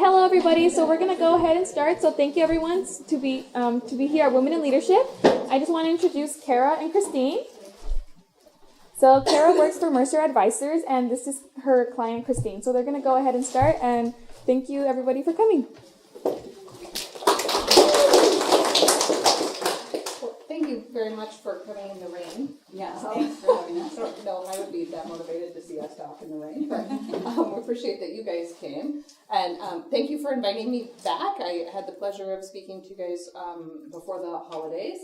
hello everybody. So we're gonna go ahead and start. So thank you everyone to be here at Women in Leadership. I just want to introduce Kara and Christine. So Kara works for Mercer Advisors, and this is her client Christine. So they're gonna go ahead and start. And thank you everybody for coming. Thank you very much for coming in the rain. Yes, thanks for having us. I don't know if I would be that motivated to see us talk in the rain, but we appreciate that you guys came. And thank you for inviting me back. I had the pleasure of speaking to you guys before the holidays.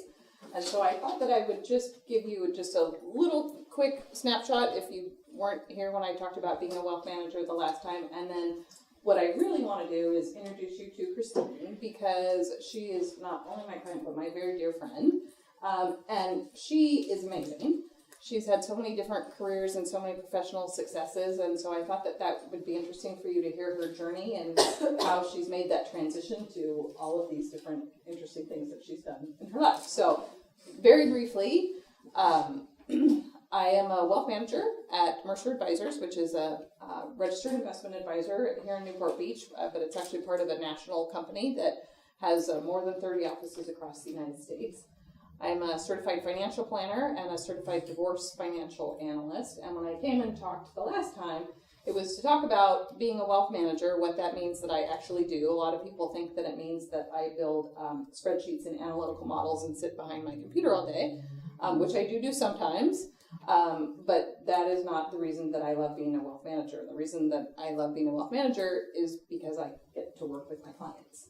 And so I thought that I would just give you just a little quick snapshot if you weren't here when I talked about being a wealth manager the last time. And then what I really want to do is introduce you to Christine, because she is not only my client, but my very dear friend. And she is amazing. She's had so many different careers and so many professional successes, and so I thought that that would be interesting for you to hear her journey and how she's made that transition to all of these different interesting things that she's done in her life. So, very briefly, I am a wealth manager at Mercer Advisors, which is a registered investment advisor here in Newport Beach, but it's actually part of a national company that has more than 30 offices across the United States. I'm a certified financial planner and a certified divorce financial analyst. And when I came and talked the last time, it was to talk about being a wealth manager, what that means that I actually do. A lot of people think that it means that I build spreadsheets and analytical models and sit behind my computer all day, which I do sometimes. But that is not the reason that I love being a wealth manager. The reason that I love being a wealth manager is because I get to work with my clients.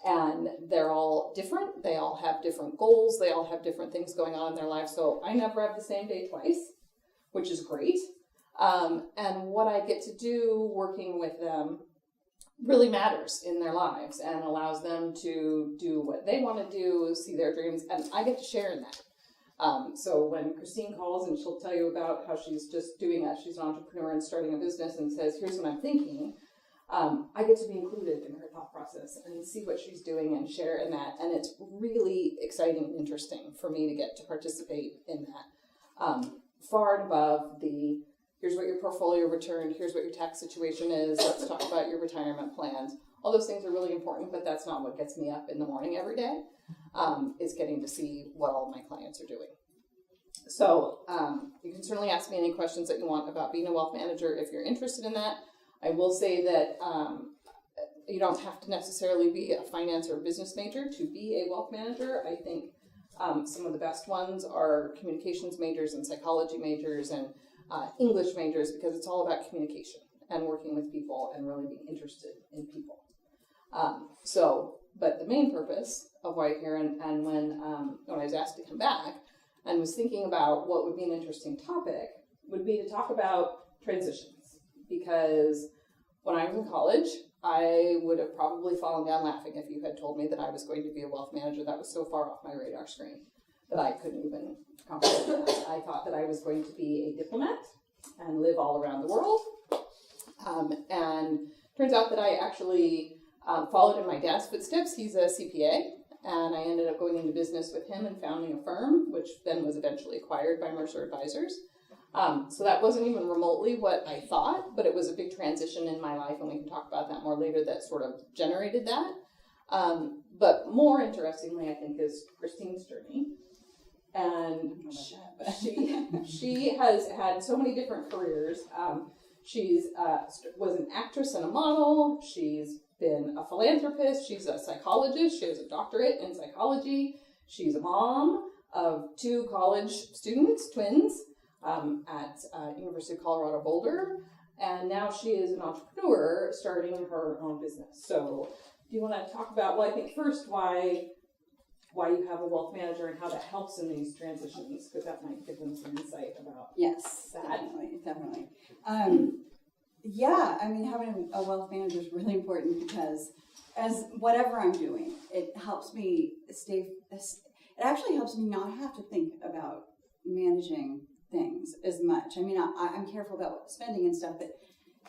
And they're all different. They all have different goals. They all have different things going on in their lives. So I never have the same day twice, which is great. And what I get to do working with them really matters in their lives and allows them to do what they want to do, see their dreams, and I get to share in that. So when Christine calls and she'll tell you about how she's just doing that, she's an entrepreneur and starting a business and says, here's what I'm thinking. I get to be included in her thought process and see what she's doing and share in that. And it's really exciting and interesting for me to get to participate in that. Far and above the, here's what your portfolio returned, here's what your tax situation is, let's talk about your retirement plans. All those things are really important, but that's not what gets me up in the morning every day. It's getting to see what all my clients are doing. So you can certainly ask me any questions that you want about being a wealth manager if you're interested in that. I will say that you don't have to necessarily be a finance or business major to be a wealth manager. I think some of the best ones are communications majors and psychology majors and English majors, because it's all about communication and working with people and really being interested in people. But the main purpose of why you're here, and when I was asked to come back and was thinking about what would be an interesting topic, would be to talk about transitions. Because when I was in college, I would have probably fallen down laughing if you had told me that I was going to be a wealth manager. That was so far off my radar screen that I couldn't even comprehend that. I thought that I was going to be a diplomat and live all around the world. And turns out that I actually followed in my dad's footsteps. He's a CPA, and I ended up going into business with him and founding a firm, which then was eventually acquired by Mercer Advisors. So that wasn't even remotely what I thought, but it was a big transition in my life, and we can talk about that more later, that sort of generated that. But more interestingly, I think, is Christine's journey. And she has had so many different careers. She's was an actress and a model. She's been a philanthropist. She's a psychologist. She has a doctorate in psychology. She's a mom of 2 college students, twins. At University of Colorado Boulder, and now she is an entrepreneur starting her own business. So do you want to talk about, well, I think first why you have a wealth manager and how that helps in these transitions, because that might give them some insight about that. Definitely. Yeah, I mean, having a wealth manager is really important, because as whatever I'm doing, it helps me it actually helps me not have to think about managing things as much. I mean, I'm careful about spending and stuff, but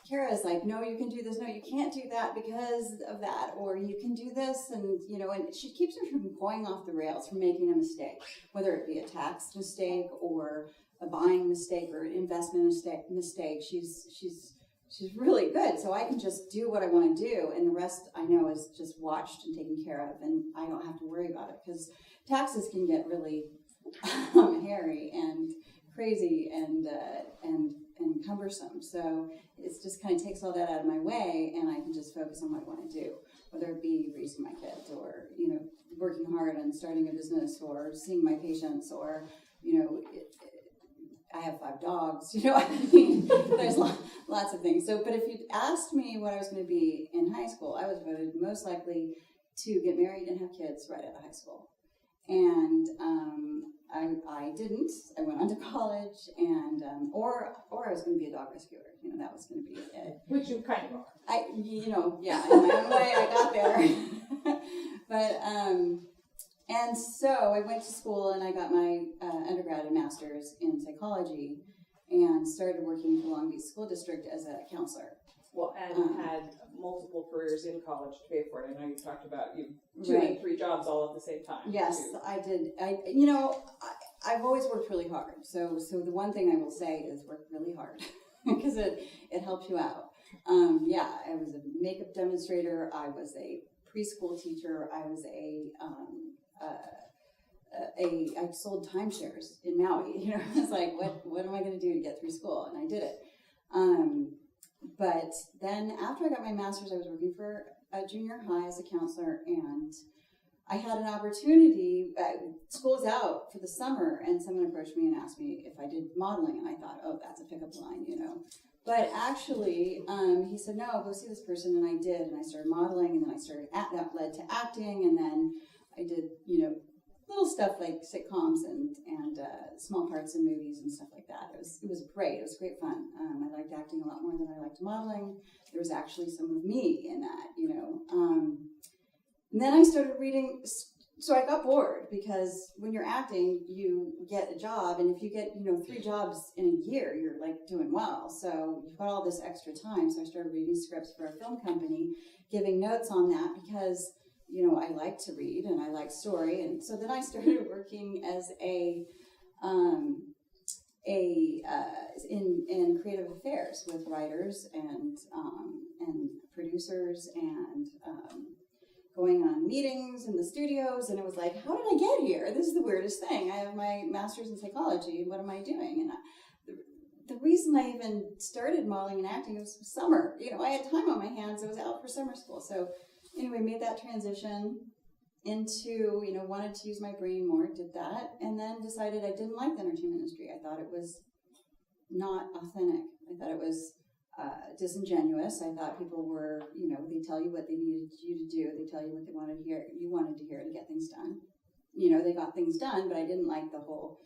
Kara is like, no, you can do this. No, you can't do that because of that. Or you can do this. And, and she keeps me from going off the rails, from making a mistake, whether it be a tax mistake or a buying mistake or an investment mistake. She's she's really good. So I can just do what I want to do, and the rest I know is just watched and taken care of, and I don't have to worry about it, because taxes can get really hairy and crazy and cumbersome. So it just kind of takes all that out of my way, and I can just focus on what I want to do, whether it be raising my kids, or working hard on starting a business, or seeing my patients, or I have 5 dogs. I mean, there's lots of things. So, but if you'd asked me what I was going to be in high school, I was voted most likely to get married and have kids right out of high school. And I didn't. I went on to college, and or I was going to be a dog rescuer. That was going to be it. Which you kind of are. In my own way, I got there. But and so I went to school, and I got my undergrad and master's in psychology, and started working for Long Beach School District as a counselor. Well, and had multiple careers in college to pay for it. I know you talked about you 2 and 3 jobs all at the same time. Yes, too. I did. I've always worked really hard. So the one thing I will say is work really hard, because it helps you out. I was a makeup demonstrator. I was a preschool teacher. I was I sold timeshares in Maui. I was like, what am I going to do to get through school? And I did it. But then after I got my master's, I was working for a junior high as a counselor, and I had an opportunity. School's out for the summer, and someone approached me and asked me if I did modeling, and I thought, oh, that's a pickup line, But actually, he said, no, go see this person, and I did, and I started modeling, and then that led to acting, and then I did, little stuff like sitcoms and small parts in movies and stuff like that. It was great. It was great fun. I liked acting a lot more than I liked modeling. There was actually some of me in that, And then I started reading. So I got bored, because when you're acting, you get a job, and if you get 3 jobs in a year, you're like doing well. So you've got all this extra time. So I started reading scripts for a film company, giving notes on that, because I like to read and I like story. And so then I started working as in creative affairs with writers and producers, and going on meetings in the studios. And it was like, how did I get here? This is the weirdest thing. I have my master's in psychology. What am I doing? And the reason I even started modeling and acting was summer. I had time on my hands. I was out for summer school. So anyway, made that transition into, wanted to use my brain more, did that, and then decided I didn't like the entertainment industry. I thought it was not authentic. I thought it was disingenuous. I thought people were, they tell you what they needed you to do. They tell you what you wanted to hear to get things done. They got things done, but I didn't like the whole,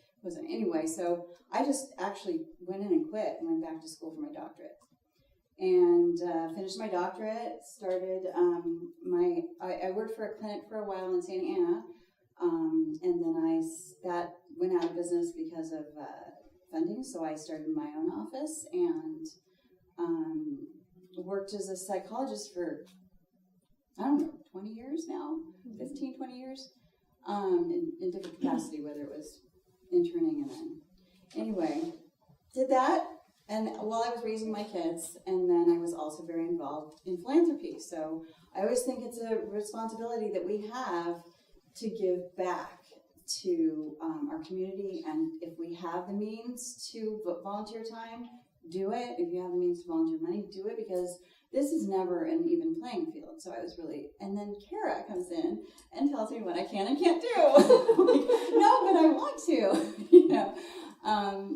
anyway. So I just actually went in and quit and went back to school for my doctorate. And finished my doctorate, started I worked for a clinic for a while in Santa Ana, and then that went out of business because of funding, so I started my own office, and worked as a psychologist for, 20 years now, 15, 20 years, in different capacity, whether it was interning and then, anyway, did that. And while I was raising my kids, and then I was also very involved in philanthropy. So I always think it's a responsibility that we have to give back to our community. And if we have the means to volunteer time, do it. If you have the means to volunteer money, do it, because this is never an even playing field. So I was really, and then Kara comes in and tells me what I can and can't do. Like, no, but I want to,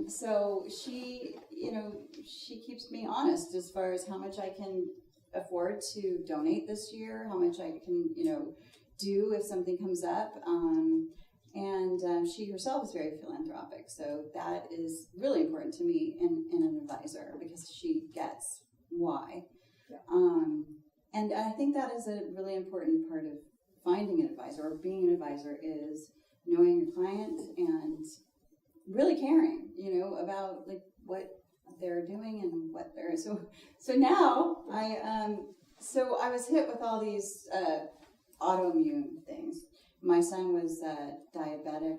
So she keeps me honest as far as how much I can afford to donate this year, how much I can, do if something comes up. And she herself is very philanthropic. So that is really important to me in an advisor, because she gets why. Yeah. And I think that is a really important part of finding an advisor or being an advisor, is knowing your client and really caring, about like what they're doing and what they're, so now I was hit with all these autoimmune things. My son was diabetic,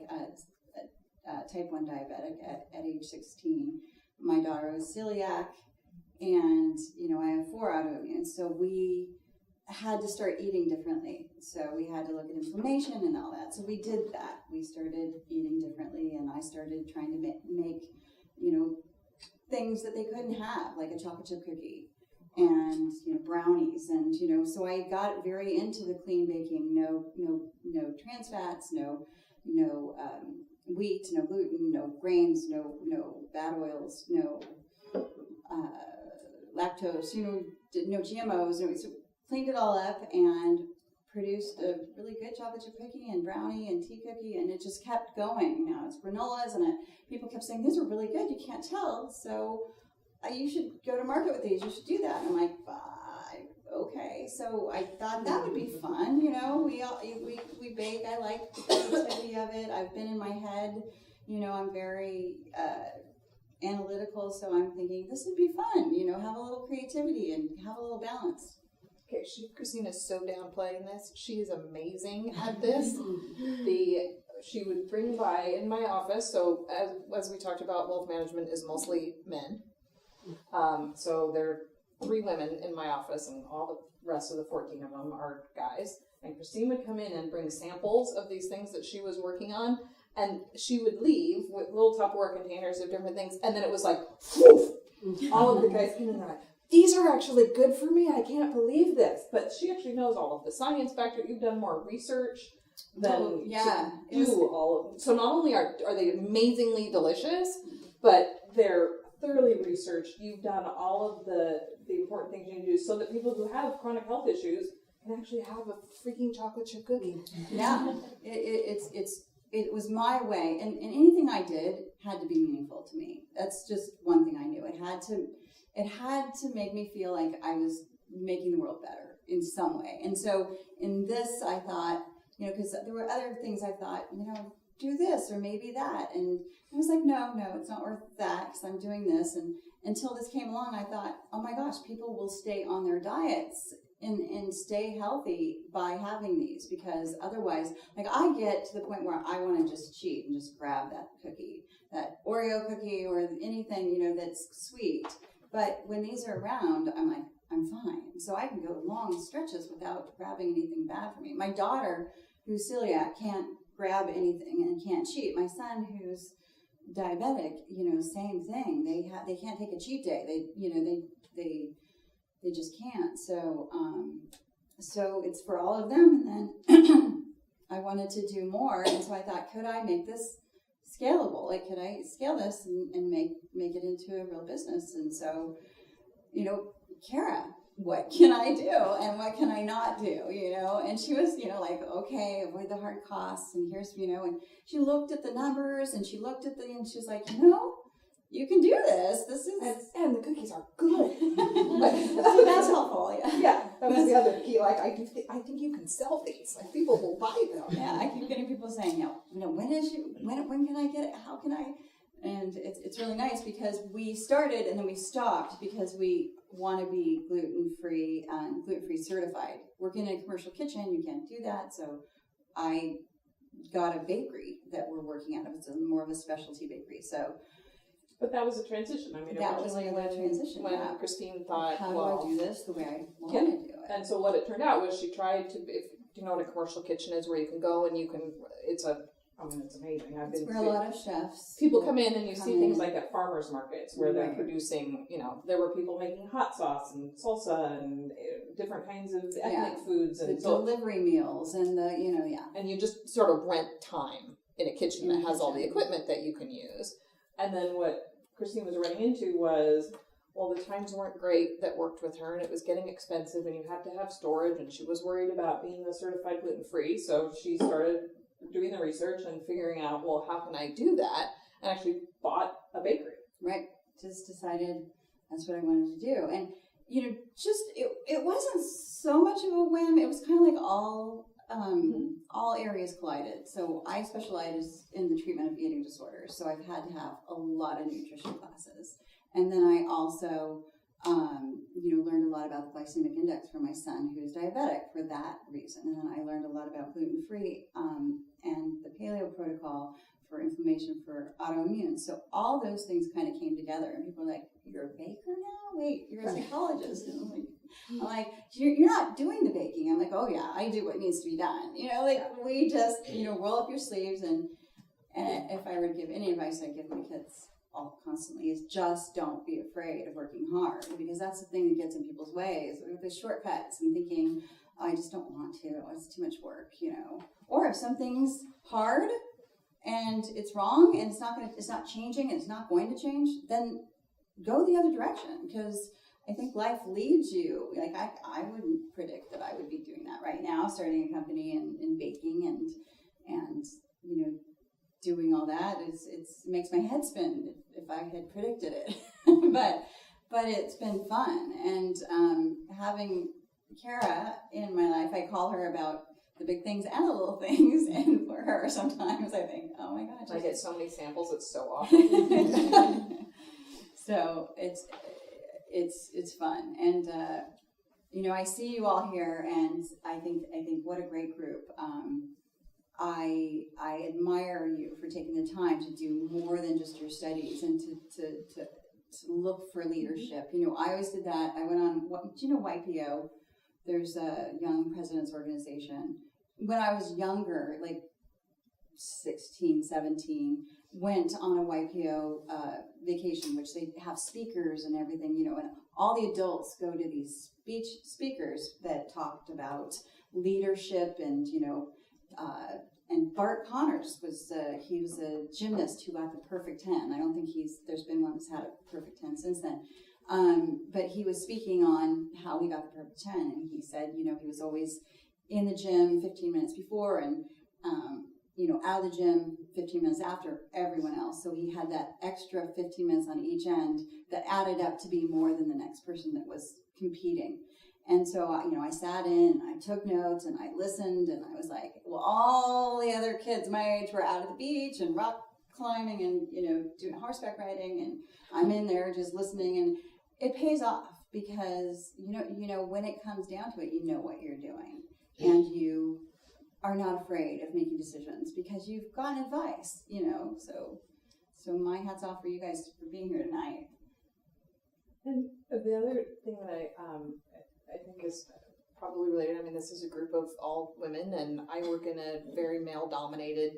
type 1 diabetic at age 16. My daughter was celiac, And, I have 4 autoimmune, so we had to start eating differently. So we had to look at inflammation and all that. So we did that. We started eating differently, and I started trying to make things that they couldn't have, like a chocolate chip cookie and brownies, and so I got very into the clean baking. No trans fats, no wheat, no gluten, no grains, no bad oils, no lactose, no GMOs. So cleaned it all up and produced a really good chocolate chip cookie and brownie and tea cookie, and it just kept going. Now it's granolas, and people kept saying, these are really good, you can't tell, so you should go to market with these, you should do that. And I'm like, okay. So I thought that would be fun, we bake, I like the creativity of it. I've been in my head, I'm very analytical, so I'm thinking this would be fun, have a little creativity and have a little balance. Okay, Christina's so downplaying this. She is amazing at this. She would bring by in my office. So as we talked about, wealth management is mostly men. So there are 3 women in my office, and all the rest of the 14 of them are guys. And Christine would come in and bring samples of these things that she was working on, and she would leave with little Tupperware containers of different things, and then it was like, whoosh, all of the guys came in and they're like, these are actually good for me. I can't believe this. But she actually knows all of the science factor. You've done more research than do all of them. So not only are they amazingly delicious, but they're thoroughly researched. You've done all of the important things you need to do so that people who have chronic health issues can actually have a freaking chocolate chip cookie. Yeah, it was my way, and anything I did had to be meaningful to me. That's just one thing I knew. It had to make me feel like I was making the world better in some way. And so in this, I thought, because there were other things I thought, do this or maybe that. And I was like, no, it's not worth that because I'm doing this. And until this came along, I thought, oh my gosh, people will stay on their diets and stay healthy by having these, because otherwise, like, I get to the point where I want to just cheat and just grab that cookie, that Oreo cookie or anything, that's sweet. But when these are around, I'm like, I'm fine. So I can go long stretches without grabbing anything bad for me. My daughter, who's celiac, can't grab anything and can't cheat. My son, who's diabetic, same thing. They can't take a cheat day. They just can't. So it's for all of them. And then I wanted to do more, and so I thought, could I make this scalable? Like, could I scale this and make it into a real business? And so, Kara, what can I do and what can I not do? And she was, like, okay, avoid the hard costs, and here's, and she looked at the numbers and she looked at and she was like, you can do this. This is, and the cookies are good. so that's helpful. Yeah, that was the other key. Like, I think you can sell these. Like, people will buy them. Yeah, I keep getting people saying, when can I get it? How can I? And it's really nice because we started and then we stopped because we want to be gluten-free and gluten-free certified. Working in a commercial kitchen, you can't do that. So I got a bakery that we're working at. It's more of a specialty bakery. So. But that was a transition. I mean, that was like a transition. When Christine thought, how do I do this the way I want to do it? And so what it turned out was she tried to, if you know what a commercial kitchen is, where you can go and you can, it's amazing. I've been where a lot of chefs. People come in and you see things like at farmers markets where they're producing, there were people making hot sauce and salsa and different kinds of ethnic foods and the delivery meals and And you just sort of rent time in a kitchen that has all the equipment that you can use. And then what Christine was running into was, well, the times weren't great that worked with her, and it was getting expensive, and you had to have storage, and she was worried about being the certified gluten-free, so she started doing the research and figuring out, well, how can I do that, and actually bought a bakery. Right. Just decided that's what I wanted to do. And, it wasn't so much of a whim. It was kind of like all areas collided. So I specialize in the treatment of eating disorders. So I've had to have a lot of nutrition classes. And then I also, learned a lot about the glycemic index for my son who's diabetic for that reason. And then I learned a lot about gluten-free and the paleo protocol for inflammation, for autoimmune. So all those things kind of came together, and people were like, "You're a baker now? Wait, you're a psychologist?" And I'm like, you're not doing the baking. I'm like, "Oh yeah, I do what needs to be done." We just, roll up your sleeves. And if I were to give any advice I give my kids all constantly is just don't be afraid of working hard, because that's the thing that gets in people's ways with the shortcuts and thinking, oh, I just don't want to, it's too much work, Or if something's hard and it's wrong and it's not changing and it's not going to change, then go the other direction, because I think life leads you. Like I wouldn't predict that I would be doing that right now, starting a company in baking and doing all that. It makes my head spin if I had predicted it. but it's been fun, and having Kara in my life, I call her about the big things and the little things, and for her sometimes I think, oh my gosh, I get so many samples, it's so awesome. So it's fun, and I see you all here, and I think what a great group. I admire you for taking the time to do more than just your studies and to look for leadership. I always did that. I went on, do you know YPO? There's a Young Presidents Organization. When I was younger, like 16, 17, went on a YPO vacation, which they have speakers and everything, and all the adults go to these speakers that talked about leadership and, and Bart Connors he was a gymnast who got the perfect 10. I don't think there's been one that's had a perfect 10 since then. But he was speaking on how he got the perfect 10, and he said, he was always in the gym 15 minutes before and, out of the gym 15 minutes after everyone else. So he had that extra 15 minutes on each end that added up to be more than the next person that was competing. And so, I sat in, I took notes, and I listened, and I was like, well, all the other kids my age were out at the beach and rock climbing and, doing horseback riding, and I'm in there just listening, and it pays off because, when it comes down to it, you know what you're doing, and you are not afraid of making decisions because you've gotten advice, so my hat's off for you guys for being here tonight. And the other thing that I think is probably related. I mean, this is a group of all women, and I work in a very male-dominated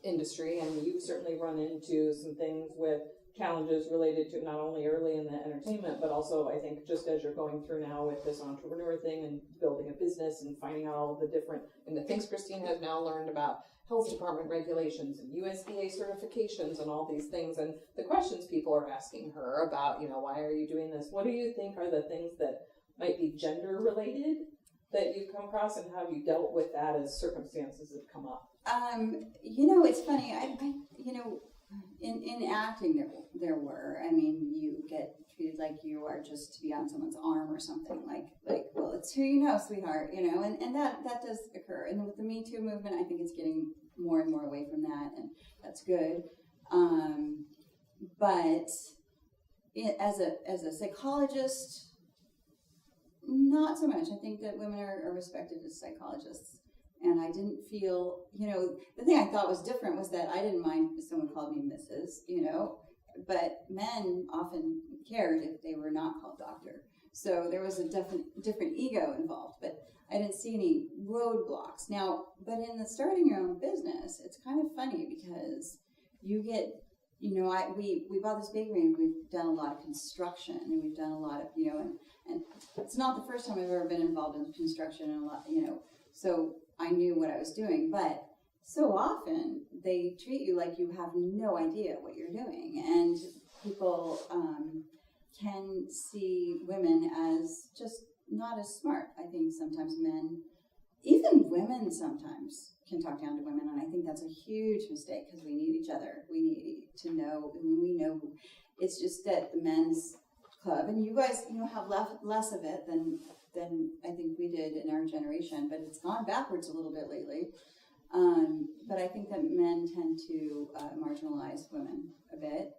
industry, and you've certainly run into some things with challenges related to not only early in the entertainment, but also I think just as you're going through now with this entrepreneur thing and building a business and finding out all of the different, and the things Christine has now learned about health department regulations and USDA certifications and all these things, and the questions people are asking her about, why are you doing this? What do you think are the things that might be gender related that you've come across, and how have you dealt with that as circumstances have come up? It's funny. In acting, there were. I mean, you get treated like you are just to be on someone's arm or something. Like, well, it's who you know, sweetheart. And that does occur. And with the Me Too movement, I think it's getting more and more away from that, and that's good. But as a psychologist, not so much. I think that women are respected as psychologists. And I didn't feel, the thing I thought was different was that I didn't mind if someone called me Mrs., but men often cared if they were not called doctor. So there was a different ego involved, but I didn't see any roadblocks. Now, but in the starting your own business, it's kind of funny because you get, we bought this bakery and we've done a lot of construction and we've done a lot of, and it's not the first time I've ever been involved in construction and a lot, so I knew what I was doing, but so often they treat you like you have no idea what you're doing, and people can see women as just not as smart. I think sometimes men, even women sometimes can talk down to women, and I think that's a huge mistake because we need each other. We need to know, we know. It's just that the men's club, and you guys, have less of it than I think we did in our generation, but it's gone backwards a little bit lately. But I think that men tend to marginalize women a bit,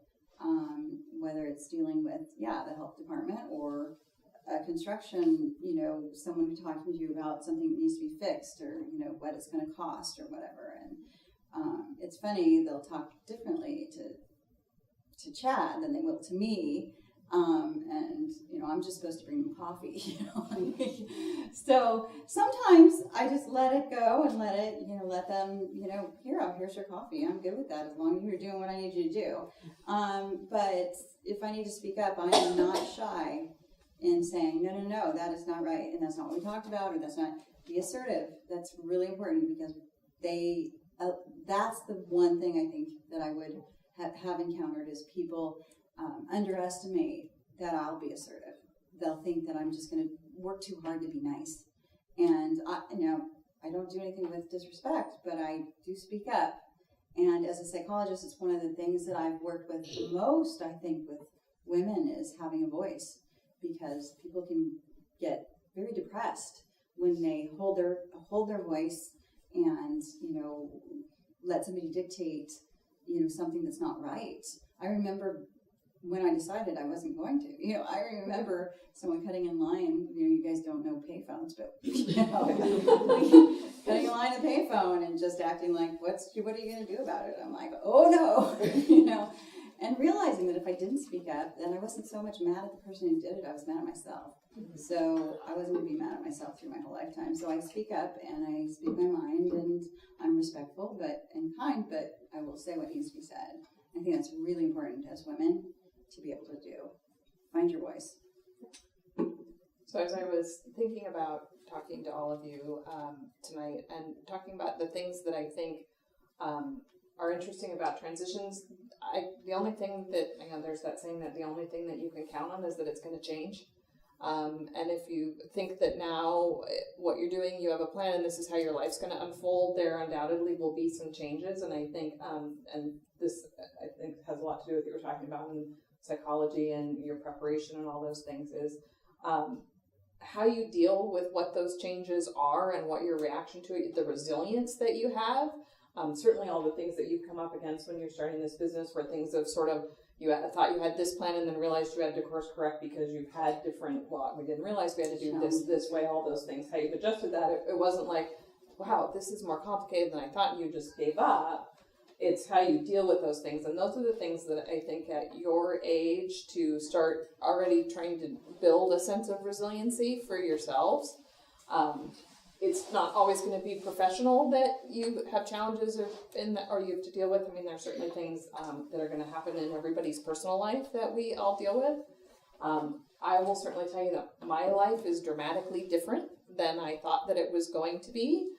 whether it's dealing with, the health department or construction, someone talking to you about something that needs to be fixed or, what it's going to cost or whatever. it's funny, they'll talk differently to Chad than they will to me. And, I'm just supposed to bring them coffee, So sometimes I just let it go and let them, here's your coffee. I'm good with that as long as you're doing what I need you to do. But if I need to speak up, I am not shy in saying, no, that is not right. And that's not what we talked about, or that's not, be assertive. That's really important because that's the one thing I think that I would have encountered is people underestimate that I'll be assertive. They'll think that I'm just going to work too hard to be nice. And I don't do anything with disrespect, but I do speak up. And as a psychologist, it's one of the things that I've worked with the most, I think, with women is having a voice, because people can get very depressed when they hold their voice and, let somebody dictate, something that's not right. I remember when I decided I wasn't going to, I remember someone cutting in line, you guys don't know payphones, but, cutting in line at the payphone and just acting like, what are you going to do about it? I'm like, oh no, and realizing that if I didn't speak up, then I wasn't so much mad at the person who did it, I was mad at myself. So I wasn't going to be mad at myself through my whole lifetime. So I speak up and I speak my mind, and I'm respectful and kind, but I will say what needs to be said. I think that's really important as women to be able to do. Find your voice. So as I was thinking about talking to all of you tonight and talking about the things that I think are interesting about transitions, the only thing that, there's that saying that the only thing that you can count on is that it's going to change. And if you think that now what you're doing, you have a plan and this is how your life's going to unfold, there undoubtedly will be some changes. And I think, and this I think has a lot to do with what you were talking about in psychology and your preparation and all those things, is how you deal with what those changes are and what your reaction to it, the resilience that you have. Certainly all the things that you've come up against when you're starting this business, where things have sort of, thought you had this plan and then realized you had to course correct because you've had we didn't realize we had to do this way, all those things, how you've adjusted that. It wasn't like, wow, this is more complicated than I thought and you just gave up. It's how you deal with those things. And those are the things that I think at your age to start already trying to build a sense of resiliency for yourselves. It's not always going to be professional that you have challenges or you have to deal with. There are certainly things that are going to happen in everybody's personal life that we all deal with. I will certainly tell you that my life is dramatically different than I thought that it was going to be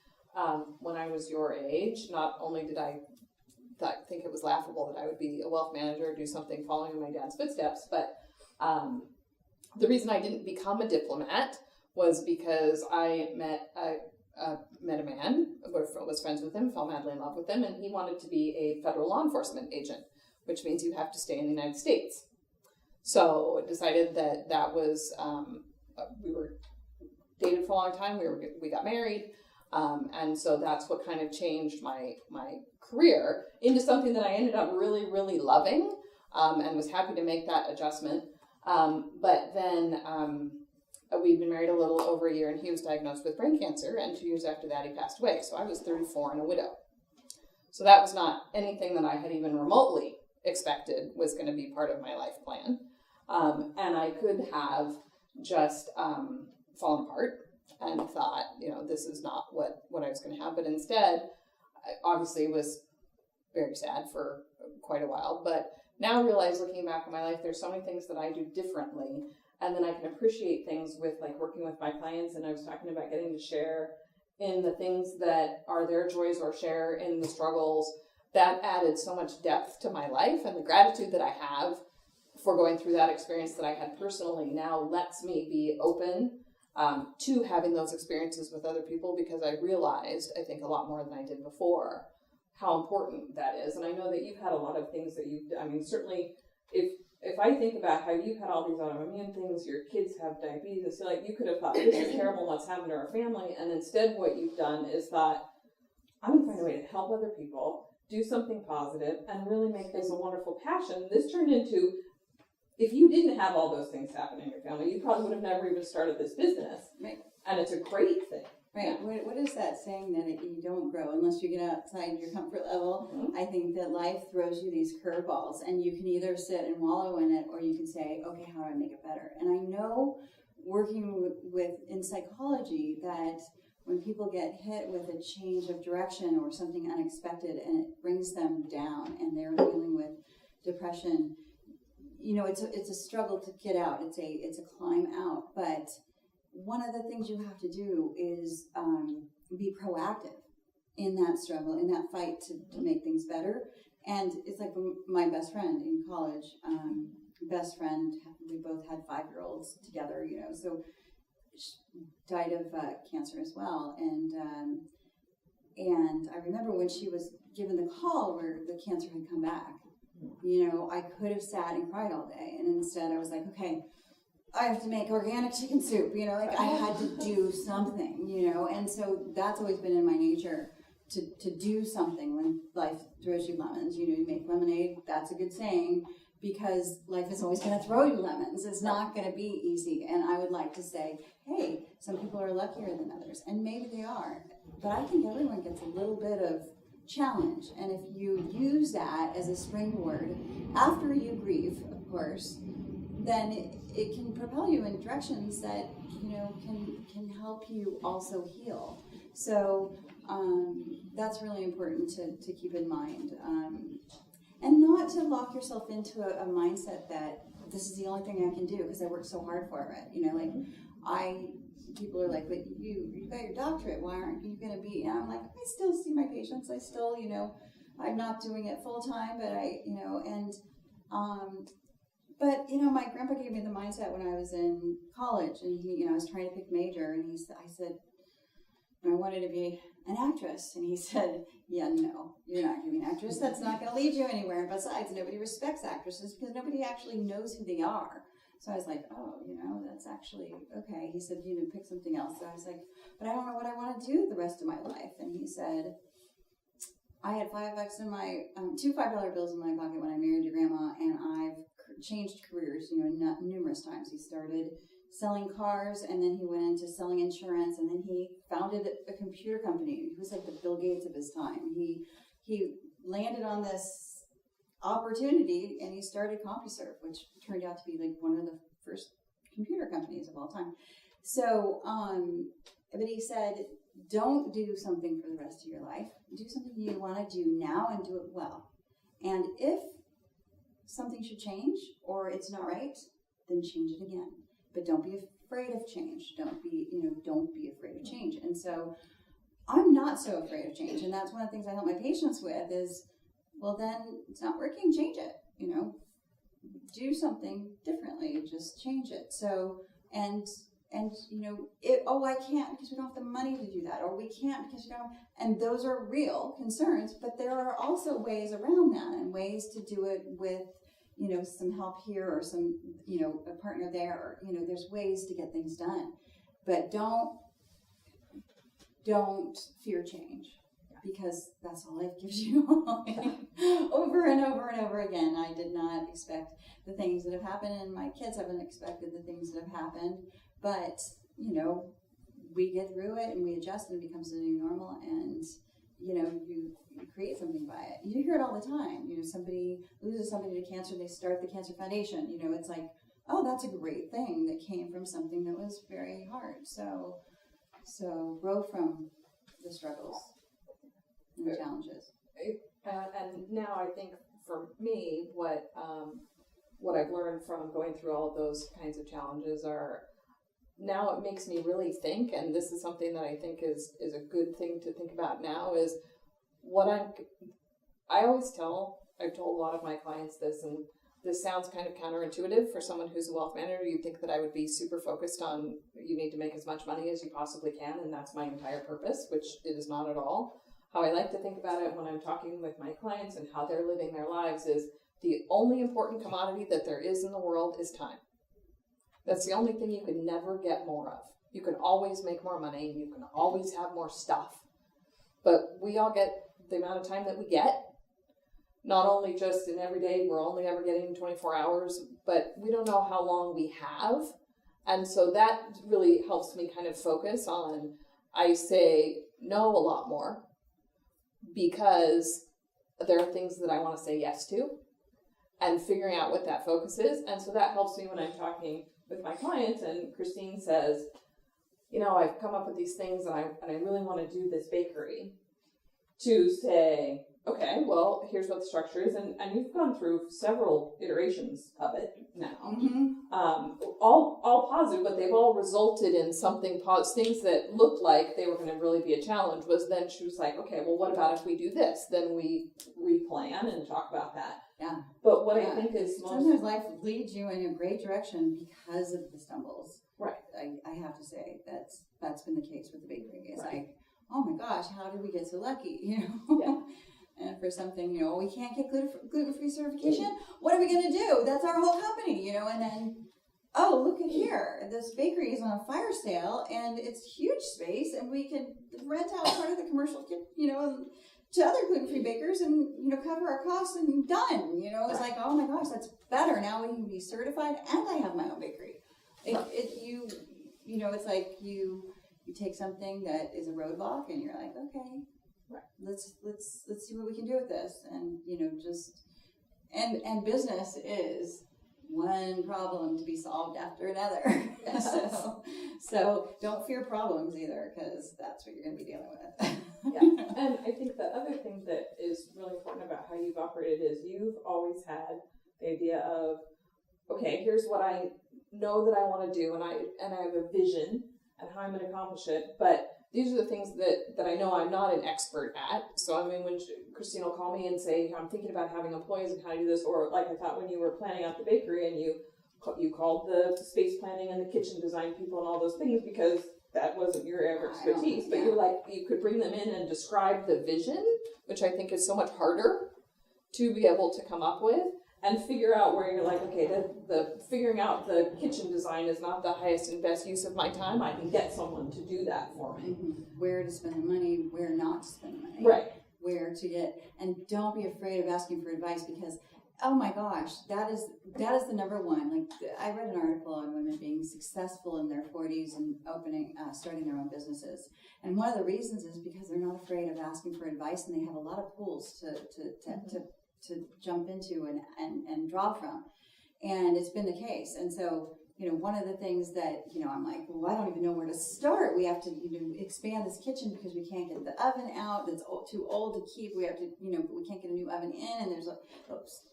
when I was your age. Not only did I think it was laughable that I would be a wealth manager or do something following in my dad's footsteps, but the reason I didn't become a diplomat was because I met a man, was friends with him, fell madly in love with him, and he wanted to be a federal law enforcement agent, which means you have to stay in the United States. So I decided that was, we were dated for a long time, we got married, and so that's what kind of changed my career into something that I ended up really, really loving, and was happy to make that adjustment. But then we'd been married a little over a year, and he was diagnosed with brain cancer, and 2 years after that he passed away. So I was 34 and a widow. So that was not anything that I had even remotely expected was going to be part of my life plan. And I could have just fallen apart and thought, this is not what I was going to have. But instead, I obviously was very sad for quite a while. But now I realize, looking back on my life, there's so many things that I do differently. And then I can appreciate things with working with my clients. And I was talking about getting to share in the things that are their joys or share in the struggles. That added so much depth to my life, and the gratitude that I have for going through that experience that I had personally now lets me be open to having those experiences with other people, because I realized, I think a lot more than I did before, how important that is. And I know that you've had a lot of things that certainly if I think about how you've had all these autoimmune things, your kids have diabetes, so you could have thought, this is terrible, what's happened to our family, and instead what you've done is thought, I'm going to find a way to help other people, do something positive, and really make this a wonderful passion. This turned into, if you didn't have all those things happen in your family, you probably would have never even started this business. Right. And it's a great thing. Right. What is that saying that you don't grow unless you get outside your comfort level? Mhm. I think that life throws you these curveballs, and you can either sit and wallow in it, or you can say, okay, how do I make it better? And I know, working with in psychology, that when people get hit with a change of direction or something unexpected and it brings them down and they're dealing with depression, it's a struggle to get out. It's a climb out. But one of the things you have to do is be proactive in that struggle, in that fight to make things better. And it's like my best friend in college, we both had 5-year-olds together, so she died of cancer as well. And I remember when she was given the call where the cancer had come back, I could have sat and cried all day. And instead I was like, okay, I have to make organic chicken soup, I had to do something, and so that's always been in my nature to do something when life throws you lemons. You make lemonade, that's a good saying, because life is always going to throw you lemons. It's not going to be easy. And I would like to say, hey, some people are luckier than others, and maybe they are, but I think everyone gets a little bit of challenge. And if you use that as a springboard, after you grieve, of course, then it can propel you in directions that can help you also heal. So that's really important to keep in mind, and not to lock yourself into a mindset that this is the only thing I can do because I worked so hard for it. People are like, but you got your doctorate, why aren't you going to be? And I'm like, I still see my patients. I still, I'm not doing it full time, but my grandpa gave me the mindset when I was in college, and I was trying to pick major, and I said, I wanted to be an actress, and he said, yeah, no, you're not going to be an actress. That's not going to lead you anywhere. Besides, nobody respects actresses because nobody actually knows who they are. So I was like, oh, that's actually okay. He said, pick something else. So I was like, but I don't know what I want to do the rest of my life. And he said, I had $5 in my, 2 $5 bills in my pocket when I married your grandma, and I've changed careers, numerous times. He started selling cars, and then he went into selling insurance, and then he founded a computer company. He was like the Bill Gates of his time. He landed on this opportunity, and he started CompuServe, which turned out to be like one of the first computer companies of all time. So, but he said, don't do something for the rest of your life. Do something you want to do now and do it well. And if something should change or it's not right, then change it again. But don't be afraid of change. Don't be afraid of change. And so I'm not so afraid of change. And that's one of the things I help my patients with is, well, then it's not working, change it, do something differently, just change it. So, I can't because we don't have the money to do that, or we can't because we don't, and those are real concerns, but there are also ways around that and ways to do it with, some help here or some, a partner there, or, there's ways to get things done, but don't fear change. Because that's all life gives you over and over and over again. I did not expect the things that have happened, and my kids haven't expected the things that have happened. But, we get through it and we adjust, and it becomes the new normal, and, you create something by it. You hear it all the time. Somebody loses somebody to cancer, they start the Cancer Foundation. It's like, oh, that's a great thing that came from something that was very hard. So grow from the struggles. The challenges. And now I think for me, what I've learned from going through all of those kinds of challenges are, now it makes me really think, and this is something that I think is a good thing to think about now, is I've told a lot of my clients this, and this sounds kind of counterintuitive for someone who's a wealth manager. You'd think that I would be super focused on, you need to make as much money as you possibly can, and that's my entire purpose, which it is not at all. How I like to think about it when I'm talking with my clients and how they're living their lives is the only important commodity that there is in the world is time. That's the only thing you can never get more of. You can always make more money. You can always have more stuff. But we all get the amount of time that we get. Not only just in every day, we're only ever getting 24 hours, but we don't know how long we have. And so that really helps me kind of focus on I say no a lot more because there are things that I want to say yes to, and figuring out what that focus is. And so that helps me when I'm talking with my clients and Christine says, I've come up with these things and I really want to do this bakery, to say, okay, well, here's what the structure is. And you've gone through several iterations of it now. All positive, but they've all resulted in something positive. Things that looked like they were going to really be a challenge was then she was like, okay, well, what about if we do this? Then we replan and talk about that. Yeah. But what I think is most... Sometimes life leads you in a great direction because of the stumbles. Right. I have to say that's been the case with the bakery. It's right. like, oh my gosh, how did we get so lucky? Yeah. And for something, we can't get gluten-free certification. What are we going to do? That's our whole company, And then, oh, look at here. This bakery is on a fire sale, and it's huge space, and we can rent out part of the commercial, to other gluten-free bakers and, cover our costs and done. It's like, oh my gosh, that's better. Now we can be certified, and I have my own bakery. It's like you take something that is a roadblock, and you're like, okay. Right. Let's see what we can do with this, and and business is one problem to be solved after another. so don't fear problems either, because that's what you're going to be dealing with. Yeah, and I think the other thing that is really important about how you've operated is you've always had the idea of, okay, here's what I know that I want to do, and I have a vision and how I'm going to accomplish it, but these are the things that I know I'm not an expert at. So, when Christine will call me and say, I'm thinking about having employees and how to do this, or like I thought when you were planning out the bakery and you called the space planning and the kitchen design people and all those things because that wasn't your expertise. But you were like, you could bring them in and describe the vision, which I think is so much harder to be able to come up with. And figure out where you're like, okay, the figuring out the kitchen design is not the highest and best use of my time. I can get someone to do that for me. Where to spend the money, where not to spend the money. Right. Where to get, and don't be afraid of asking for advice, because, oh my gosh, that is the number one. Like, I read an article on women being successful in their 40s and starting their own businesses. And one of the reasons is because they're not afraid of asking for advice, and they have a lot of pools to jump into and draw from. And it's been the case. And so, one of the things that, I'm like, well, I don't even know where to start. We have to, expand this kitchen because we can't get the oven out. It's too old to keep. We have to, but we can't get a new oven in, and there's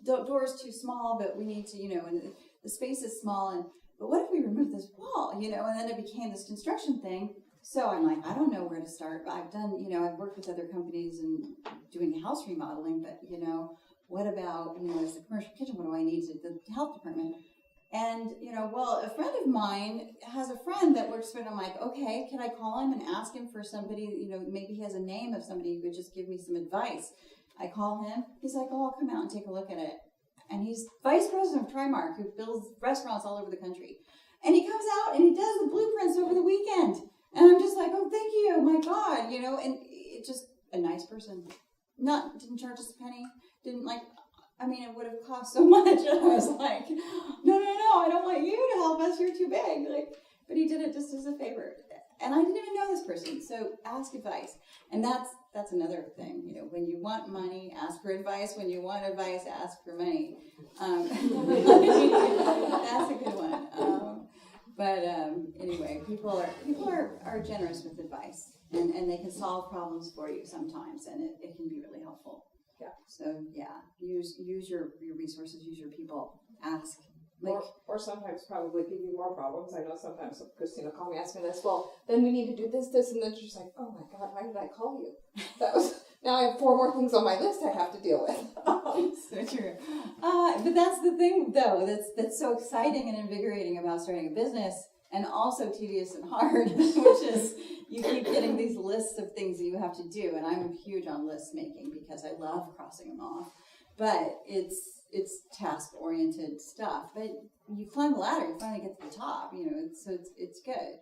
the door's too small, but we need to, and the space is small. But what if we remove this wall, and then it became this construction thing. So I'm like, I don't know where to start. I've done, I've worked with other companies and doing house remodeling, but, what about, as a commercial kitchen, what do I need to the health department? And, a friend of mine has a friend that works for it. I'm like, okay, can I call him and ask him for somebody, maybe he has a name of somebody who could just give me some advice. I call him. He's like, oh, I'll come out and take a look at it. And he's vice president of Trimark, who builds restaurants all over the country. And he comes out and he does the blueprints over the weekend. And I'm just like, oh, thank you, my God, and it's just a nice person. Didn't charge us a penny. Didn't it would have cost so much. And I was like, no, I don't want you to help us. You're too big. But he did it just as a favor. And I didn't even know this person. So ask advice. And that's another thing. When you want money, ask for advice. When you want advice, ask for money. That's a good one. Anyway, people are generous with advice. And they can solve problems for you sometimes. And it can be really helpful. Yeah. So use your resources, use your people, ask. Or sometimes probably give you more problems. I know sometimes Christine will call me, ask me this. Well, then we need to do this, and then she's like, oh my God, why did I call you? Now I have 4 more things on my list I have to deal with. So true. But that's the thing, though, that's so exciting and invigorating about starting a business, and also tedious and hard, which is you keep getting these lists of things that you have to do. And I'm huge on list making because I love crossing them off. But it's task-oriented stuff. But you climb the ladder, you finally get to the top, so it's good.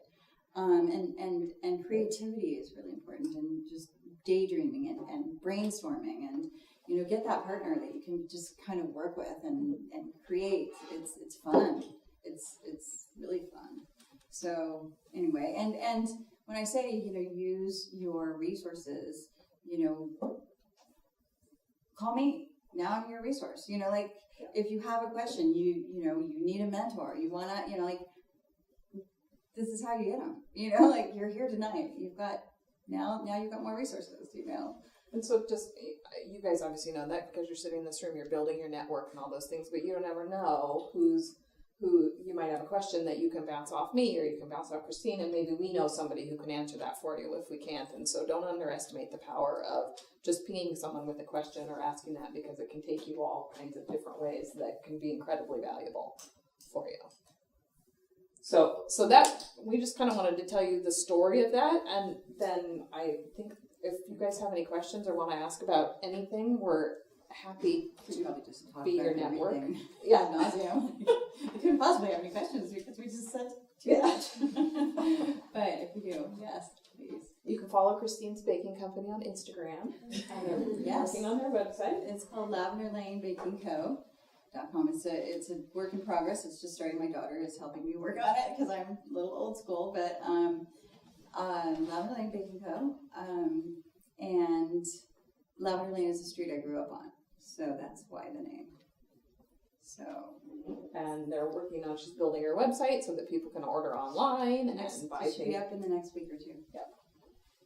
And creativity is really important, and just daydreaming and brainstorming, and get that partner that you can just kind of work with and create. It's fun. It's really fun. So anyway, and when I say, use your resources, call me. Now I'm your resource. If you have a question, you need a mentor. You wanna, this is how you get them. You're here tonight. You've got more resources. And so just, you guys obviously know that because you're sitting in this room, you're building your network and all those things, but you don't ever know who you might have a question that you can bounce off me or you can bounce off Christine, and maybe we know somebody who can answer that for you if we can't. And so don't underestimate the power of just pinging someone with a question or asking that, because it can take you all kinds of different ways that can be incredibly valuable for you. So that, we just kind of wanted to tell you the story of that, and then I think if you guys have any questions or want to ask about anything, we're happy to probably just talk be about your network. everything. Yeah. Ad nauseam. I couldn't possibly have any questions because we just said too much. But if you do, yes, please. You can follow Christine's Baking Company on Instagram. And they're working on their website. It's called LavenderLaneBakingCo.com. It's a work in progress. It's just starting. My daughter is helping me work on it because I'm a little old school. But Lavender Lane Baking Co. And Lavender Lane is the street I grew up on. So that's why the name. And they're working on, she's building her website so that people can order online and buy It should be things. up in the next week or two. Yep.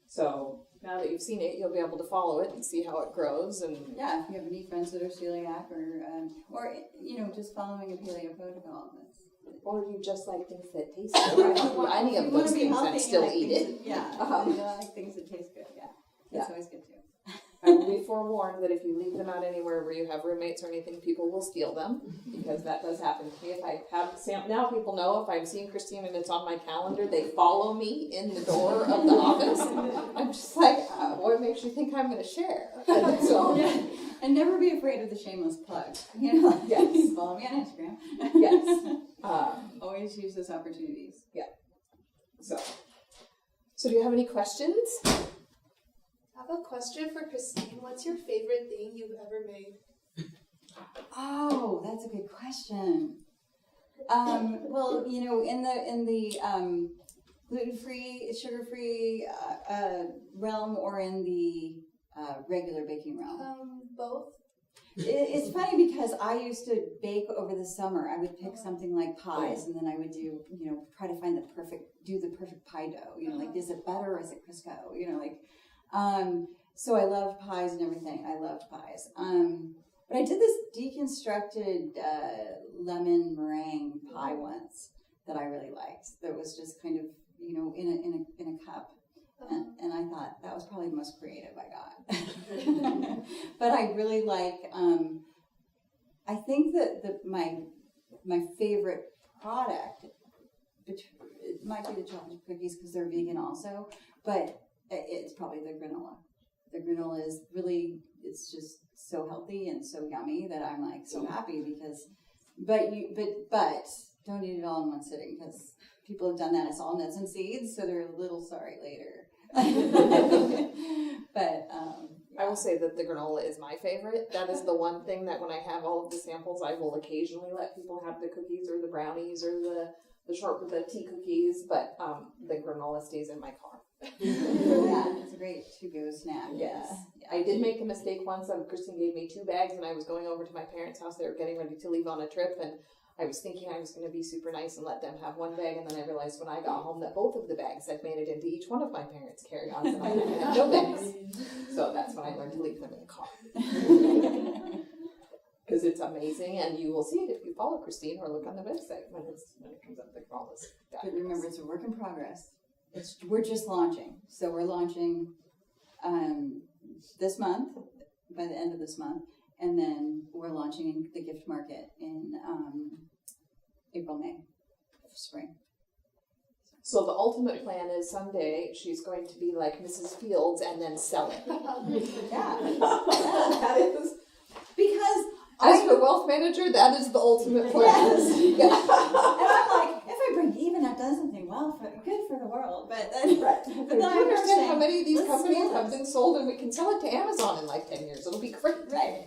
So now that you've seen it, you'll be able to follow it and see how it grows. And Yeah, if you have any friends that are celiac or just following a paleo protocol. or you just like things that taste good. I don't do any of those things and still eat it. I like things that taste good. Yeah, that's always good too. I will be forewarned that if you leave them out anywhere where you have roommates or anything, people will steal them, because that does happen to me. If I have now people know if I'm seeing Christine and it's on my calendar, they follow me in the door of the office. I'm just like, what makes you think I'm going to share? So, And never be afraid of the shameless plug. Yes. Follow me on Instagram. Yes. Always use those opportunities. Yeah. So do you have any questions? I have a question for Christine. What's your favorite thing you've ever made? Oh, that's a good question. Well, in the gluten-free, sugar-free realm, or in the regular baking realm? Both. It's funny because I used to bake over the summer. I would pick something like pies, and then I would do, try to find the perfect pie dough. Like, is it butter or is it Crisco? So I loved pies and everything. I loved pies. But I did this deconstructed lemon meringue pie once that I really liked. That was just kind of, in a cup. And I thought that was probably the most creative I got. But I really like, I think that my favorite product, it might be the chocolate cookies because they're vegan also, but it's probably the granola. The granola is really, it's just so healthy and so yummy that I'm like so happy because, but don't eat it all in one sitting because people have done that. It's all nuts and seeds, so they're a little sorry later. But I will say that the granola is my favorite. That is the one thing that when I have all of the samples, I will occasionally let people have the cookies or the brownies or the tea cookies, but the granola stays in my car. Yeah, it's a great to-go snack. Yes. Yeah. I did make the mistake once. Christine gave me 2 bags and I was going over to my parents' house. They were getting ready to leave on a trip, and I was thinking I was going to be super nice and let them have 1 bag, and then I realized when I got home that both of the bags had made it into each one of my parents' carry-ons, and I had no bags. So that's when I learned to leave them in the car. Because it's amazing, and you will see it if you follow Christine or look on the website when it comes up. All this. But remember, it's a work in progress. We're just launching. So we're launching this month, by the end of this month, and then we're launching in the gift market in April, May, spring. So the ultimate plan is someday she's going to be like Mrs. Fields and then sell it. Yeah. That is. Because As your wealth manager, that is the ultimate plan. Yes. Yeah. And I'm like, if I break even, that does something good for the world. But then, Right. but Do you then I understand how understand, many of these let's companies scale have this. been sold and we can sell it to Amazon in like 10 years? It'll be great. Right.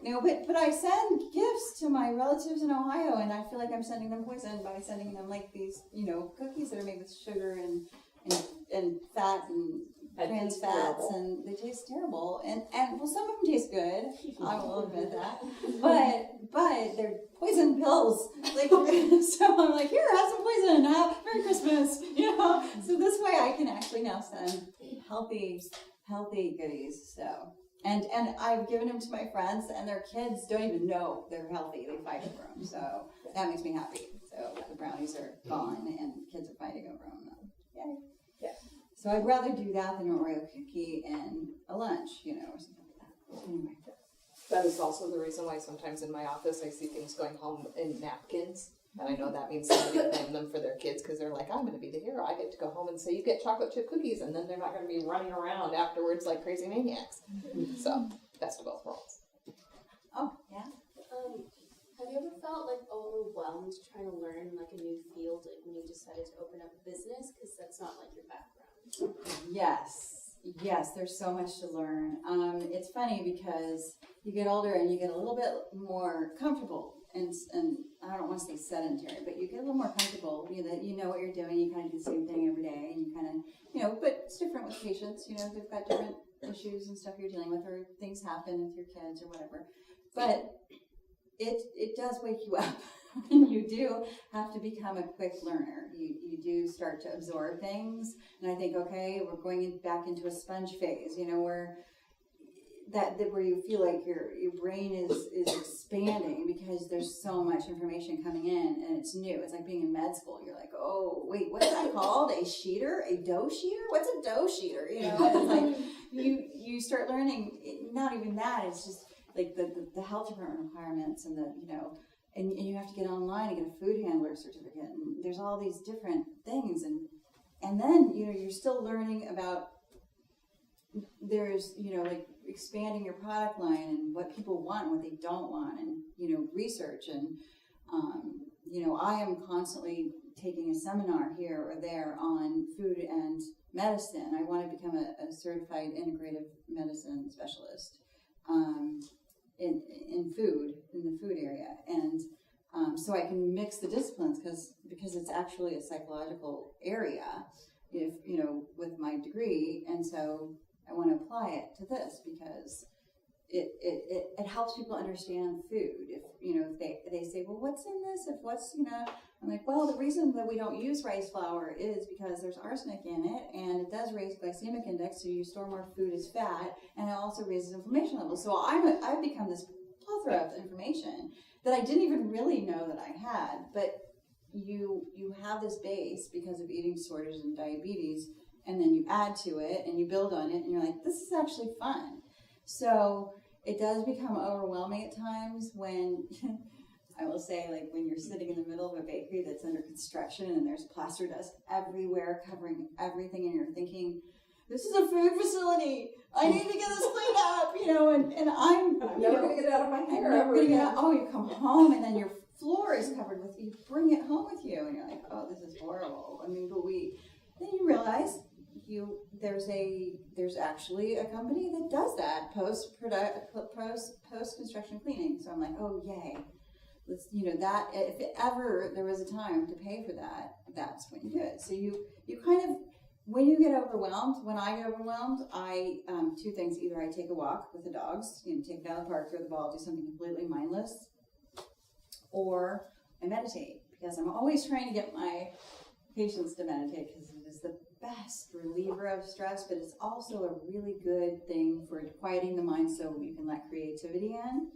No, but I send gifts to my relatives in Ohio, and I feel like I'm sending them poison by sending them like these, cookies that are made with sugar and and fat and trans taste fats, terrible. and they taste terrible. And well, some of them taste good. I will admit that. But they're poison pills. Like, so I'm like, here, have some poison. Merry Christmas. You know. So this way, I can actually now send healthy goodies. So. And I've given them to my friends, and their kids don't even know they're healthy. They fight over them, so that makes me happy. So the brownies are gone, and kids are fighting over them. Yay! Yeah. So I'd rather do that than an Oreo cookie and a lunch, you know, or something like that. Anyway. That is also the reason why sometimes in my office I see things going home in napkins. And I know that means somebody claimed them for their kids because they're like, I'm going to be the hero. I get to go home and say, you get chocolate chip cookies, and then they're not going to be running around afterwards like crazy maniacs. So, best of both worlds. Oh, yeah. Have you ever felt like overwhelmed trying to learn like a new field, like when you decided to open up a business, because that's not like your background? Yes, there's so much to learn. It's funny because you get older and you get a little bit more comfortable, and I don't want to say sedentary, but you get a little more comfortable. You know what you're doing. You kind of do the same thing every day, and you kind of, but it's different with patients. You know, they've got different issues and stuff you're dealing with, or things happen with your kids or whatever. But it does wake you up. And you do have to become a quick learner. You do start to absorb things, and I think, okay, we're going back into a sponge phase, you know, where you feel like your brain is expanding because there's so much information coming in, and it's new. It's like being in med school. You're like, oh wait, what's that called? A sheeter? A dough sheeter? What's a dough sheeter? You know, and it's like you start learning. Not even that. It's just like the health department requirements and the, you know. And you have to get online and get a food handler certificate, and there's all these different things, and then, you know, you're still learning about, there's, you know, like expanding your product line and what people want and what they don't want, and, you know, research, and you know, I am constantly taking a seminar here or there on food and medicine. I want to become a certified integrative medicine specialist. In food, in the food area, and so I can mix the disciplines because it's actually a psychological area, if you know, with my degree, and so I want to apply it to this because it helps people understand food. If you know, if they say, well, what's in this? If what's, you know, I'm like, well, the reason that we don't use rice flour is because there's arsenic in it, and it does raise glycemic index, so you store more food as fat, and it also raises inflammation levels. So I've become this plethora of information that I didn't even really know that I had. But you have this base because of eating disorders and diabetes, and then you add to it and you build on it, and you're like, this is actually fun. So it does become overwhelming at times when I will say, like, when you're sitting in the middle of a bakery that's under construction and there's plaster dust everywhere covering everything, and you're thinking, this is a food facility. I need to get this cleaned up, you know, and I'm never going to get it out of my hair. I'm never gonna get out. Oh, you come home and then your floor is covered with, you bring it home with you, and you're like, oh, this is horrible. I mean, but then you realize there's actually a company that does that post construction cleaning. So I'm like, oh, yay. You know, that if ever there was a time to pay for that, that's when you do it. So you kind of, when you get overwhelmed, when I get overwhelmed, I two things: either I take a walk with the dogs, you know, take it out of the park, throw the ball, do something completely mindless, or I meditate, because I'm always trying to get my patients to meditate, because it is the best reliever of stress, but it's also a really good thing for quieting the mind so you can let creativity in.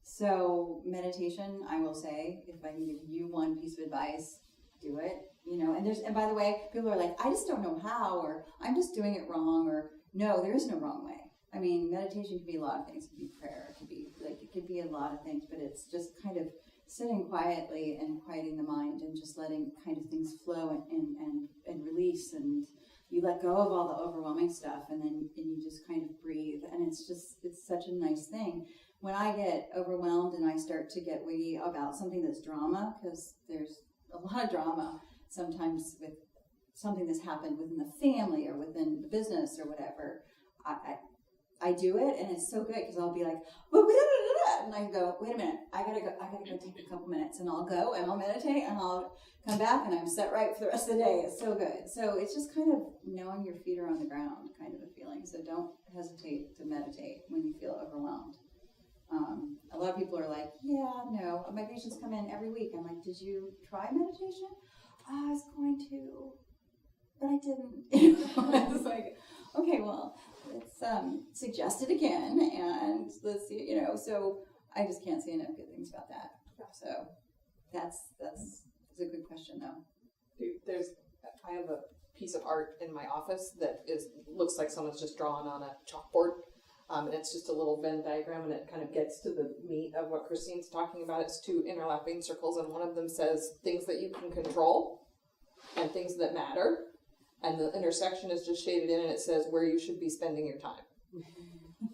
So meditation, I will say, if I can give you one piece of advice, do it. You know, and by the way, people are like, I just don't know how, or I'm just doing it wrong, or no, there is no wrong way. I mean, meditation can be a lot of things. It can be prayer, it could be a lot of things, but it's just kind of sitting quietly and quieting the mind and just letting kind of things flow and release, and you let go of all the overwhelming stuff, and then you just kind of breathe, and it's such a nice thing. When I get overwhelmed and I start to get wiggy about something that's drama, because there's a lot of drama sometimes with something that's happened within the family or within the business or whatever, I do it, and it's so good, because I'll be like, and I go, wait a minute, I gotta go take a couple minutes, and I'll go and I'll meditate and I'll come back and I'm set right for the rest of the day. It's so good. So it's just kind of knowing your feet are on the ground kind of a feeling. So don't hesitate to meditate when you feel overwhelmed. A lot of people are like, yeah, no, my patients come in every week. I'm like, did you try meditation? I was going to, but I didn't. It's like, okay, well, let's suggest it again, and let's see, so I just can't say enough good things about that. So that's a good question, though. Dude, I have a piece of art in my office that looks like someone's just drawn on a chalkboard. And it's just a little Venn diagram, and it kind of gets to the meat of what Christine's talking about. It's two interlapping circles, and one of them says things that you can control and things that matter. And the intersection is just shaded in, and it says where you should be spending your time.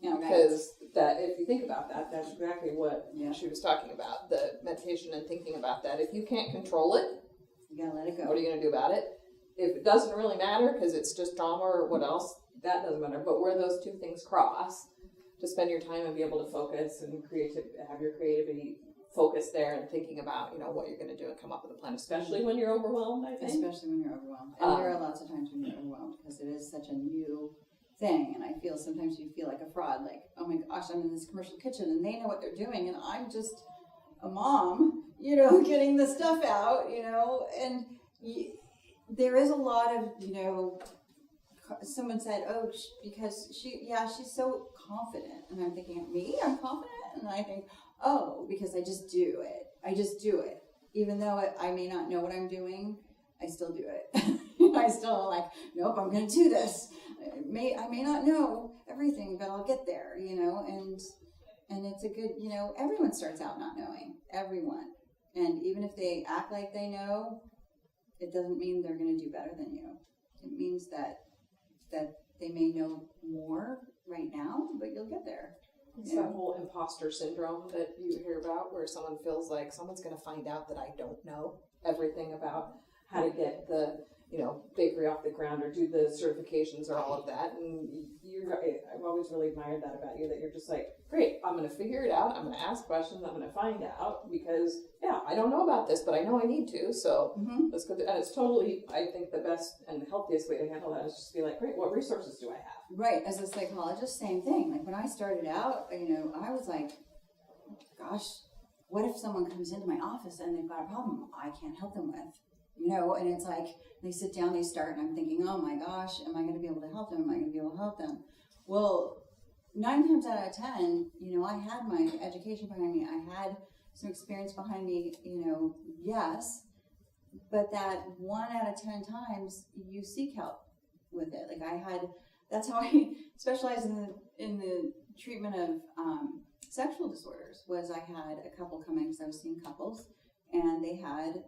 Yeah, Because that, if you think about that, that's exactly what she was talking about, the meditation and thinking about that. If you can't control it, you gotta let it go. what are you going to do about it? If it doesn't really matter because it's just drama or what else, that doesn't matter. But where those two things cross, to spend your time and be able to focus and have your creativity focus there and thinking about, what you're going to do and come up with a plan, especially when you're overwhelmed, I think. Especially when you're overwhelmed. And there are lots of times when you're overwhelmed because it is such a new thing. And I feel sometimes you feel like a fraud, like, oh my gosh, I'm in this commercial kitchen and they know what they're doing and I'm just a mom, getting the stuff out, and there is a lot of, someone said, oh, because she's so confident. And I'm thinking, me? I'm confident? And I think, oh, because I just do it. Even though I may not know what I'm doing, I still do it. I still nope, I'm going to do this. I may not know everything, but I'll get there, and it's a good, everyone starts out not knowing. Everyone. And even if they act like they know, it doesn't mean they're going to do better than you. It means that they may know more right now, but you'll get there. It's that whole imposter syndrome that you hear about, where someone feels like someone's going to find out that I don't know everything about how to get the bakery off the ground or do the certifications or all of that. And I've always really admired that about you, that you're just like, great, I'm going to figure it out. I'm going to ask questions. I'm going to find out because, I don't know about this, but I know I need to. So let's go. And it's totally, I think, the best and healthiest way to handle that is just be like, great, what resources do I have? Right. As a psychologist, same thing. Like when I started out, I was like, gosh, what if someone comes into my office and they've got a problem I can't help them with? And it's like, they sit down, they start, and I'm thinking, oh my gosh, am I going to be able to help them? Am I going to be able to help them? Well, 9 times out of 10, I had my education behind me. I had some experience behind me, yes. But that 1 out of 10 times, you seek help with it. That's how I specialize in the treatment of sexual disorders, was I had a couple come in because I was seeing couples, and they had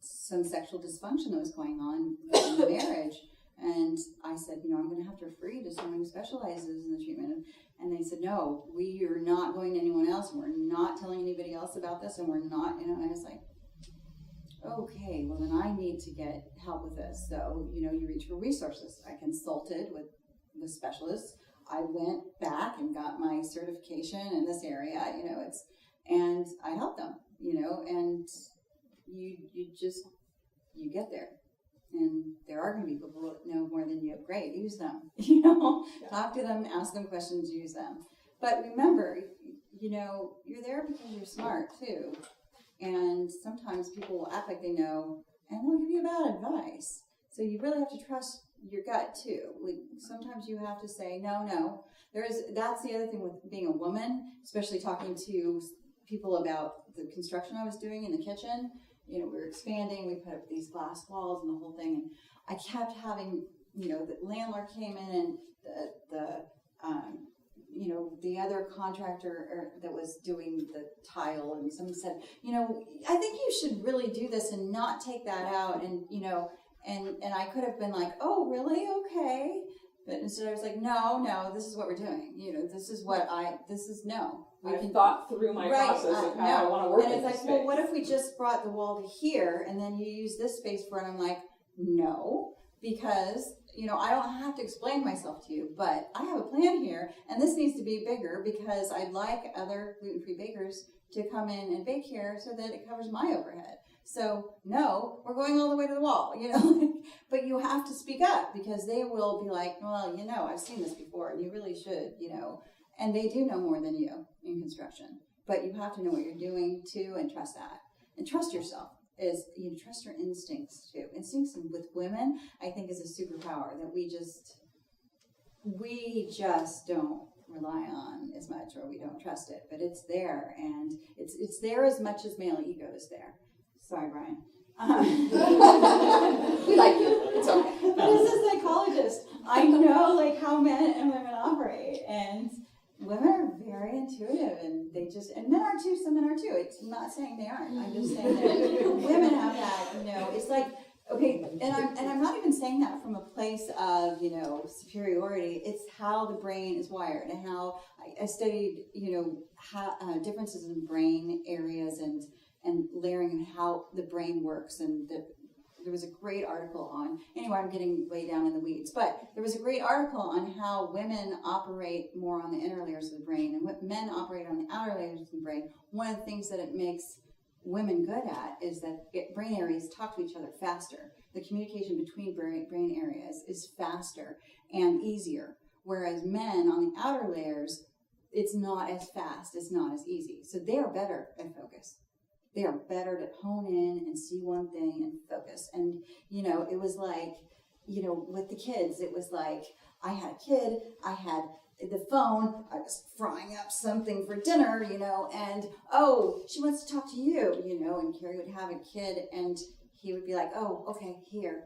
some sexual dysfunction that was going on in the marriage. And I said, I'm going to have to refer you to someone who specializes in the treatment. And they said, no, we are not going to anyone else. And we're not telling anybody else about this. And we're not, and I was like, okay, well then I need to get help with this. So, you reach for resources. I consulted with the specialists. I went back and got my certification in this area, and I helped them, and you get there. And there are going to be people who know more than you. Great, use them. Talk to them, ask them questions, use them. But remember, you're there because you're smart too. And sometimes people will act like they know, and they'll give you bad advice. So you really have to trust your gut too. Sometimes you have to say, no. That's the other thing with being a woman, especially talking to people about the construction I was doing in the kitchen. We were expanding, we put up these glass walls and the whole thing. And I kept having, the landlord came in and the other contractor that was doing the tile, and someone said, I think you should really do this and not take that out. And, and I could have been like, oh, really? Okay. But instead I was like, no, this is what we're doing. No. I've thought through my process of how I want to work in this space. And it's like, well, what if we just brought the wall to here and then you use this space for it? And I'm like, no, because, I don't have to explain myself to you, but I have a plan here, and this needs to be bigger because I'd like other gluten-free bakers to come in and bake here so that it covers my overhead. So no, we're going all the way to the wall, but you have to speak up because they will be like, well, I've seen this before and you really should, and they do know more than you in construction, but you have to know what you're doing too and trust that and trust yourself. Is trust your instincts too. Instincts with women, I think, is a superpower that we just don't rely on as much, or we don't trust it. But it's there, and it's there as much as male ego is there. Sorry, Brian. We like you. It's okay. But as a psychologist, I know how men and women operate, and women are very intuitive, and and men are too. Some men are too. It's not saying they aren't. I'm just saying that women have that. It's like, okay, and I'm not even saying that from a place of superiority. It's how the brain is wired, and how I studied how differences in brain areas and layering and how the brain works, and there was a great article on, anyway, I'm getting way down in the weeds, but there was a great article on how women operate more on the inner layers of the brain and what men operate on the outer layers of the brain. One of the things that it makes women good at is that brain areas talk to each other faster. The communication between brain areas is faster and easier, whereas men on the outer layers, it's not as fast, it's not as easy. So they are better at focus. They are better to hone in and see one thing and focus. And, it was like, with the kids, it was like, I had a kid, I had the phone, I was frying up something for dinner, and, oh, she wants to talk to you, and Carrie would have a kid and he would be like, oh, okay, here.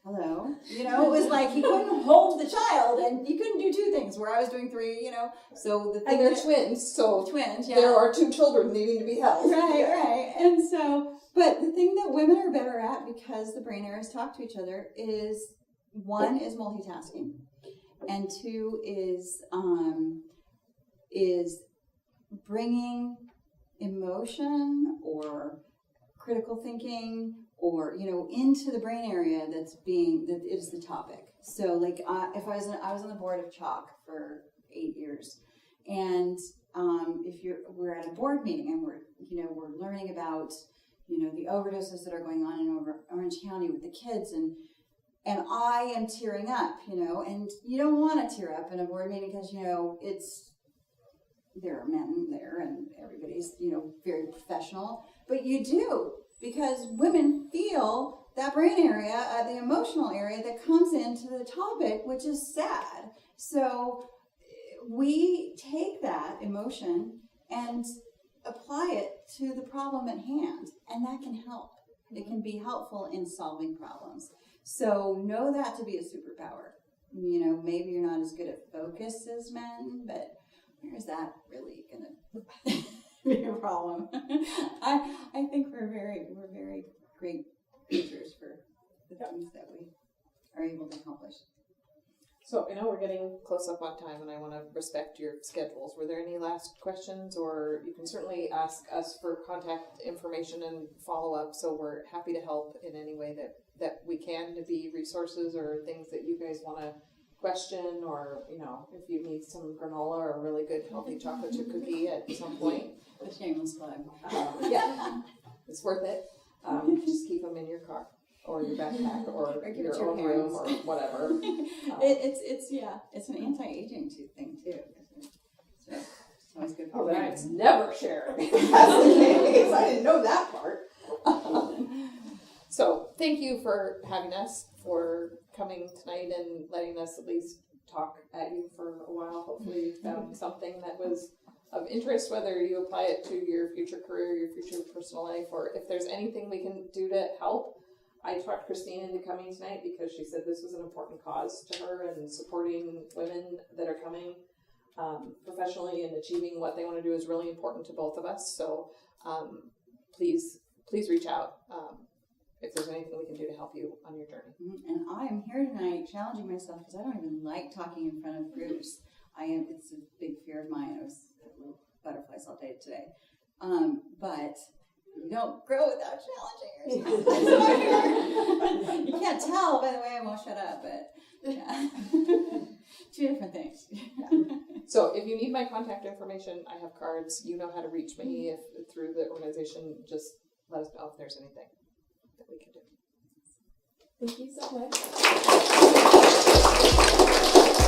Hello. It was like he couldn't hold the child, and he couldn't do two things where I was doing three, So the thing, and they're twins, so twins, yeah. There are two children needing to be held. Right. And so, but the thing that women are better at, because the brain areas talk to each other, is one is multitasking, and two is bringing emotion or critical thinking or into the brain area that is the topic. So if I was on the board of Chalk for 8 years, and if we're at a board meeting and we're learning about the overdoses that are going on in Orange County with the kids, and I am tearing up, and you don't want to tear up in a board meeting because there are men there and everybody's very professional, but you do. Because women feel that brain area, the emotional area that comes into the topic, which is sad. So we take that emotion and apply it to the problem at hand, and that can help. It can be helpful in solving problems. So know that to be a superpower. Maybe you're not as good at focus as men, but where is that really going to be a problem? I think we're very great creatures for the things that we are able to accomplish. So I know we're getting close up on time, and I want to respect your schedules. Were there any last questions, or you can certainly ask us for contact information and follow up. So we're happy to help in any way that we can, to be resources or things that you guys want to question, or if you need some granola or a really good healthy chocolate chip cookie at some point. The shameless plug. Yeah, it's worth it. Just keep them in your car or your backpack or your own room or whatever. It's an anti-aging thing too. So it's always good for then it's never sharing. That's the case. I didn't know that part. So thank you for having us, for coming tonight and letting us at least talk at you for a while. Hopefully you found something that was of interest, whether you apply it to your future career, your future personal life, or if there's anything we can do to help. I talked Christine into coming tonight because she said this was an important cause to her, and supporting women that are coming professionally and achieving what they want to do is really important to both of us. So please reach out if there's anything we can do to help you on your journey. And I am here tonight challenging myself because I don't even like talking in front of groups. It's a big fear of mine. I was a little butterflies all day today. But You don't grow without challenging yourself. That's what I hear. You can't tell by the way I won't shut up, but yeah. Two different things. So if you need my contact information, I have cards. You know how to reach me if through the organization. Just let us know if there's anything that we can do. Thank you so much.